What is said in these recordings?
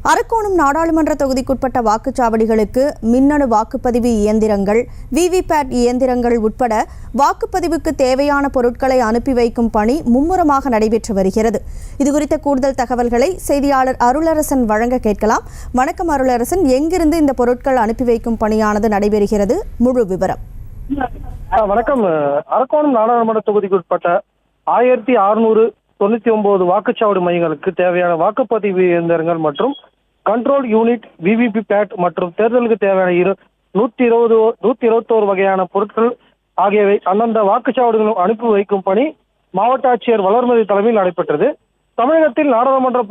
அரக்கோணம் நாடாளுமன்ற தொகுதிக்குட்பட்ட வாக்குச்சாவடிகளுக்கு மின்னணு வாக்குப்பதிவு இயந்திரங்கள், விவிபேட் இயந்திரங்கள் உட்பட வாக்குப்பதிவுக்கு தேவையான பொருட்களை அனுப்பி வைக்கும் பணி மும்முரமாக நடைபெற்று வருகிறது. இதுகுறித்த கூடுதல் தகவல்களை செய்தியாளர் அருளரசன் வழங்க கேட்கலாம். வணக்கம் அருளரசன், எங்கிருந்து இந்த பொருட்கள் அனுப்பி வைக்கும் பணியானது நடைபெறுகிறது? முழு விவரம். வணக்கம். அரக்கோணம் நாடாளுமன்ற தொகுதிக்குட்பட்ட 1699 வாக்குச்சாவடி மையங்களுக்கு தேவையான வாக்குப்பதிவு இயந்திரங்கள் மற்றும் கண்ட்ரோல் யூனிட், விவிபேட் மற்றும் தேர்தலுக்கு தேவையான 121 வகையான பொருட்கள் ஆகியவை அந்தந்த வாக்குச்சாவடிகளும் அனுப்பி வைக்கும் பணி மாவட்ட ஆட்சியர் வளர்மதி தலைமையில் நடைபெற்றது. தமிழகத்தில் நாடாளுமன்ற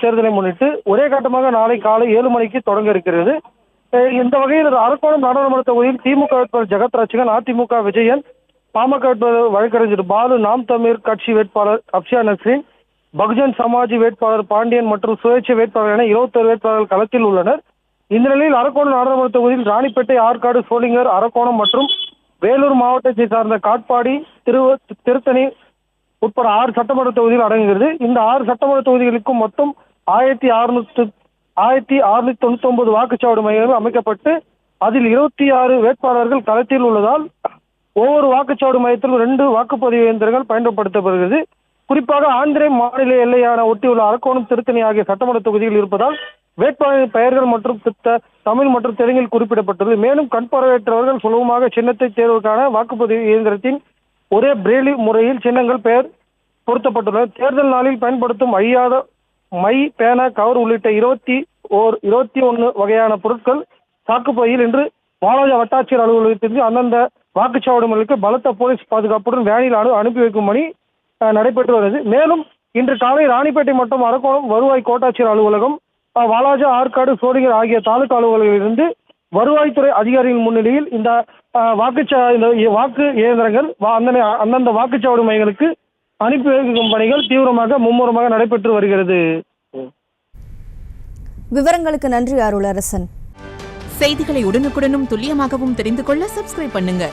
தேர்தலை முன்னிட்டு ஒரே கட்டமாக நாளை காலை 7 மணிக்கு தொடங்க இருக்கிறது. இந்த வகையில் அரக்கோணம் நாடாளுமன்ற தொகுதியில் திமுக வேட்பாளர் ஜெகத் ரட்சகன், அதிமுக விஜயன், பாமக வேட்பாளர் வழக்கறிஞர் பாலு, நாம் தமிழர் கட்சி வேட்பாளர் அப்சியா நஸ்ரீன், பகுஜன் சமாஜ் வேட்பாளர் பாண்டியன் மற்றும் சுயேட்சை வேட்பாளர் என 21 வேட்பாளர்கள் களத்தில் உள்ளனர். இந்த நிலையில் அரக்கோணம் நாடாளுமன்ற தொகுதியில் ராணிப்பேட்டை, ஆற்காடு, சோளிங்கர், அரக்கோணம் மற்றும் வேலூர் மாவட்டத்தை சார்ந்த காட்பாடி, திருத்தணி உட்பட 6 சட்டமன்ற தொகுதிகள் அடங்குகிறது. இந்த 6 சட்டமன்ற தொகுதிகளுக்கும் மொத்தம் 1699 வாக்குச்சாவடி மையங்கள் அமைக்கப்பட்டு அதில் 26 வேட்பாளர்கள் களத்தில் உள்ளதால் ஒவ்வொரு வாக்குச்சாவடி மையத்திலும் 2 வாக்குப்பதிவு இயந்திரங்கள் பயன்படுத்தப்படுகிறது. குறிப்பாக ஆந்திர மாநில எல்லையான ஒட்டியுள்ள அரக்கோணம், திருத்தணி ஆகிய சட்டமன்ற தொகுதிகள் இருப்பதால் வேட்பாளரின் பெயர்கள் மற்றும் தமிழ் மற்றும் தெலுங்கில் குறிப்பிடப்பட்டுள்ளது. மேலும் கண் பார்வையற்றவர்கள் சுலபமாக சின்னத்தை தேர்வுக்கான வாக்குப்பதிவு இயந்திரத்தின் ஒரே பிரெய்லி முறையில் சின்னங்கள் பெயர் பொருத்தப்பட்டுள்ளன. தேர்தல் நாளில் பயன்படுத்தும் அழியாத மை, பேனா, கவர் உள்ளிட்ட 21 வகையான பொருட்கள் சாக்குப்பையில் இன்று வாலாஜா வட்டாட்சியர் அலுவலகத்திற்கு அந்தந்த வாக்குச்சாவடி மையங்களுக்கு பலத்த போலீஸ் பாதுகாப்புடன் வேனில் அனுப்பி வைக்கும் பணி நடைபெற்று வருகிறது. மேலும் இன்று காலை ராணிப்பேட்டை மற்றும் அரக்கோணம் வருவாய் கோட்டாட்சியர் அலுவலகம், வாலாஜா, ஆற்காடு, சோளிங்கர் ஆகிய தாலுகா அலுவலகங்களிலிருந்து வருவாய்த்துறை அதிகாரிகள் முன்னிலையில் இந்த வாக்கு இயந்திரங்கள் அந்தந்த வாக்குச்சாவடி மையங்களுக்கு அனுப்பி வைக்கும் பணிகள் மும்முரமாக நடைபெற்று வருகிறது. விவரங்களுக்கு நன்றி அருளரசன். செய்திகளை உடனுக்குடனும் துல்லியமாகவும் தெரிந்து கொள்ள சப்ஸ்கிரைப் பண்ணுங்க.